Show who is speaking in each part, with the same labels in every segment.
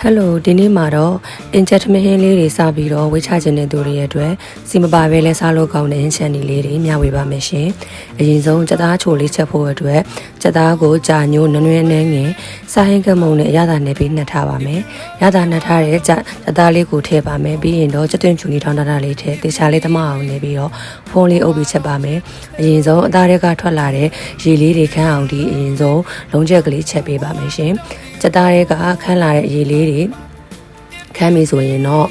Speaker 1: Hello ဒီနေ့မှာတော့ enchantment ဟင်းလေးတွေစပြီးတော့ဝေးချခြင်းတဲ့သူတွေရဲ့အတွက်စီမပါပဲလဲစားလို့ကောင်းတဲ့ enchantment လေးတွေမျှဝေပါမယ်ရှင်။အရင်ဆုံးကြက်သားချိုလေးချက်ဖို့အတွက်ကြက်သားကိုကြာညိုနွမ်းနည်းငယ်စားဟင်းကမုံနဲ့ရတာနဲ့ပြီးနှက်ထားပါမယ်။ရတာနှက်ထားတဲ့ကြက်သားလေးကိုထည့်ပါမယ်။ပြီးရင်တော့ကြက်သွင်းချူနီထောင်းထားတာလေးထည့်တေချာလေးသမအောင်နေပြီးတော့ဖုံးလေးအုပ်ပြီးချက်ပါမယ်။အရင်ဆုံးအသားတွေကထွက်လာတဲ့ရေလေးတွေခန်းအောင်ဒီအရင်ဆုံးလုံးချက်ကလေးချက်ပေးပါမယ်ရှင်။ကြက်သားတွေကခန်းလာတဲ့ရေလေးတွေခမ်းပြီဆိုရင်တော့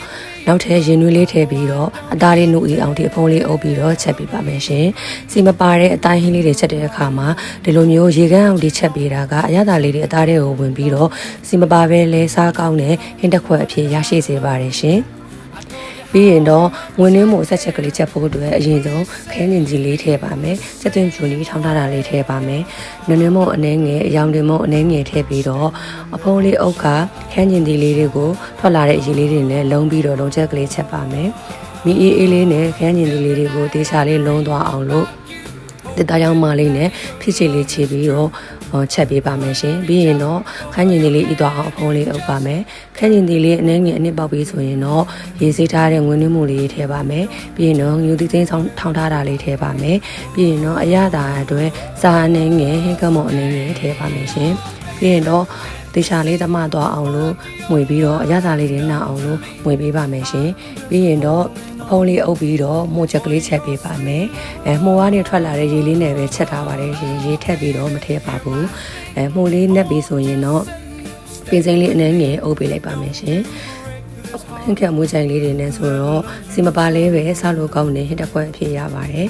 Speaker 1: နောက်ထပ်ရင်နွေးလေးထည့်ပြီးတော့အသားလေးနှုတ်အောင်ဒီအဖုံးလေးအုပ်ပြီးတော့ချက်ပေးပါမယ်ရှင်။စီမပါတဲ့အတိုင်းဟင်းလေးတွေချက်တဲ့အခါမှာဒီလိုမျိုးရေကန်းအောင်ဒီချက်ပေးတာကအရသာလေးတွေအသားတွေကိုဝင်ပြီးတော့စီမပါပဲလဲစားကောင်းတဲ့ဟင်းတစ်ခွက်အဖြစ်ရရှိစေပါတယ်ရှင်။ပြီးရင်တော့ငွေနှင်းမို့ဆက်ချက်ကလေးချက်ဖို့အတွက်အရင်ဆုံးခဲညင်ကြီးလေးထည့်ပါမယ်။ချက်သွင်းချူလေးထောင်းထားတာလေးထည့်ပါမယ်။နွေနှင်းမို့အနှဲငယ်အယောင်တင်မို့အနှဲငယ်ထည့်ပြီးတော့အဖုံးလေးအုပ်ကခဲညင်ကြီးလေးတွေကိုထွက်လာတဲ့အရည်လေးတွေနဲ့လုံးပြီးတော့လုံးချက်ကလေးချက်ပါမယ်။မီအေးလေးနဲ့ခဲညင်ကြီးလေးတွေကိုတေချာလေးလုံးသွားအောင်လို့တစ်သားရောင်မလေးနဲ့ဖြစ်ချေလေးချေပြီးတော့ချက်ပေးပါမယ်ရှင်ပြီးရင်တော့ခန်းကျင်လေးဤသွားအောင်အဖုံးလေးအုပ်ပါမယ်ခန်းကျင်လေးအနှဲငယ်အနစ်ပေါက်ပြီးဆိုရင်တော့ရေစေးထားတဲ့ငွေနှင်းမှုလေးထည့်ပါမယ်ပြီးရင်တော့ယူသီးသိန်းထောင်းထားတာလေးထည့်ပါမယ်ပြီးရင်တော့အရသာအတွက်စာအနှဲငယ်ဟင်းကမော့အနှဲငယ်ထည့်ပါမယ်ရှင်ပြီးရင်တော့တေချာလေးသမသွားအောင်လို့မှွေပြီးတော့အရသာလေးတွေနှောက်အောင်လို့မှွေပေးပါမယ်ရှင်ပြီးရင်တော့ဖုံးလေးအုပ်ပြီးတော့မိုးချက်ကလေးချက်ပေးပါမယ်မှုကနေထွက်လာတဲ့ရေလေးနဲ့ပဲချက်ထားပါတယ်ရှင်ရေထက်ပြီးတော့မထည့်ပါဘူးမှုလေးနှက်ပြီးဆိုရင်တော့ပင်စိမ်းလေးအနှဲငယ်အုပ်ပေးလိုက်ပါမယ်ရှင်ဟင်းကမွေးချိုင်လေးတွေနဲ့ဆိုတော့စီမပါလေးပဲစားလို့ကောင်းတဲ့ဟင်းတစ်ခွက်အဖြစ်ရပါတယ်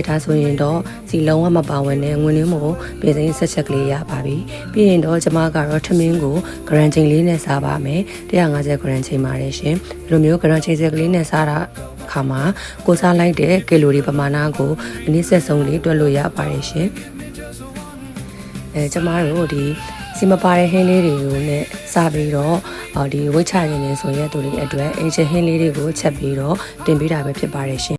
Speaker 1: ။ဒါဆိုရင်တော့စီလုံးဝမပါဝင်တဲ့ငွေနှင်းမို့ပြင်စိမ်းဆက်ချက်ကလေးရပါပြီ။ပြီးရင်တော့ကျမကတော့ထမင်းကိုဂရန်ချိန်လေးနဲ့စားပါမယ်။150ဂရန်ချိန်ပါတယ်ရှင်။ဒီလိုမျိုးဂရန်ချိန်စက်ကလေးနဲ့စားတာခါမှာကိုစားလိုက်တဲ့ကီလိုရီပမာဏကိုအနည်းဆက်ဆုံးလေးတွက်လို့ရပါတယ်ရှင်။ကျမတို့ဒီစီမပါတဲ့ဟင်းလေးတွေကိုနဲ့စားပြီးတော့ဒီဝိတ်ချရင်းနေဆိုရဲသူတွေအတွက်အင်ချင်ဟင်းလေးတွေကိုချက်ပြီးတော့တင်ပေးတာပဲဖြစ်ပါတယ်ရှင်